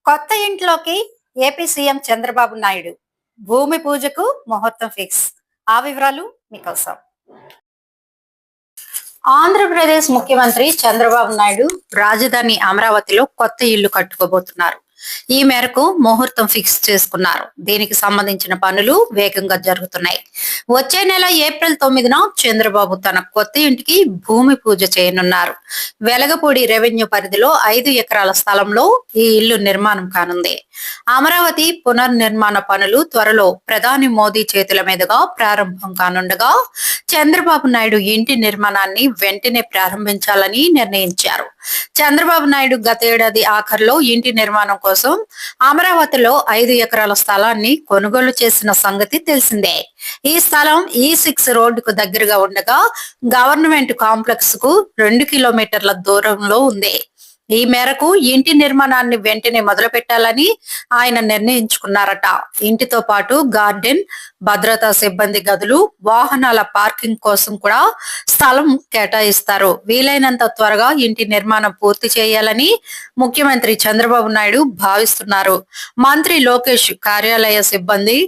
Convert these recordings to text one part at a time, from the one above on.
కొత్త ఇంట్లోకి AP CM Chandrababu Naidu భూమి పూజకు ముహూర్తం ఫిక్స్. ఆ వివరాలు మీకోసం. ఆంధ్రప్రదేశ్ ముఖ్యమంత్రి చంద్రబాబు నాయుడు రాజధాని అమరావతిలో కొత్త ఇల్లు కట్టుకోబోతున్నారు. ఈ మేరకు ముహూర్తం ఫిక్స్ చేసుకున్నారు. దీనికి సంబంధించిన పనులు వేగంగా జరుగుతున్నాయి. వచ్చే నెల ఏప్రిల్ 9న చంద్రబాబు తన కొత్త ఇంటికి భూమి పూజ చేయనున్నారు. వెలగపూడి రెవెన్యూ పరిధిలో 5 ఎకరాల స్థలంలో ఈ ఇల్లు నిర్మాణం కానుంది. అమరావతి పునర్నిర్మాణ పనులు త్వరలో ప్రధాని మోదీ చేతుల మీదుగా ప్రారంభం కానుండగా చంద్రబాబు నాయుడు ఇంటి నిర్మాణాన్ని వెంటనే ప్రారంభించాలని నిర్ణయించారు. చంద్రబాబు నాయుడు గతేడాది ఆఖర్లో ఇంటి నిర్మాణం కోసం అమరావతిలో 5 ఎకరాల స్థలాన్ని కొనుగోలు చేసిన సంగతి తెలిసిందే. ఈ స్థలం E6 రోడ్డుకు దగ్గరగా ఉండగా గవర్నమెంట్ కాంప్లెక్స్ కు 2 కిలోమీటర్ల దూరంలో ఉంది. ఈ మేరకు ఇంటి నిర్మాణాన్ని వెంటనే మొదలు పెట్టాలని ఆయన నిర్ణయించుకున్నారట. ఇంటితో పాటు గార్డెన్, భద్రతా సిబ్బంది గదులు, వాహనాల పార్కింగ్ కోసం కూడా స్థలం కేటాయిస్తారు. వీలైనంత త్వరగా ఇంటి నిర్మాణం పూర్తి చేయాలని ముఖ్యమంత్రి చంద్రబాబు నాయుడు భావిస్తున్నారు. మంత్రి లోకేష్ కార్యాలయ సిబ్బంది,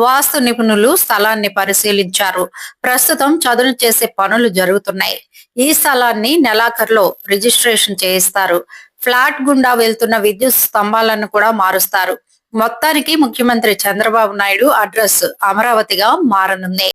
వాస్తు నిపుణులు స్థలాన్ని పరిశీలించారు. ప్రస్తుతం చదును చేసే పనులు జరుగుతున్నాయి. ఈ స్థలాన్ని నెలాఖరులో రిజిస్ట్రేషన్ చేయిస్తారు. ఫ్లాట్ గుండా వెళ్తున్న విద్యుత్ స్తంభాలను కూడా మారుస్తారు. మొత్తానికి ముఖ్యమంత్రి చంద్రబాబు నాయుడు అడ్రస్ అమరావతిగా మారనుంది.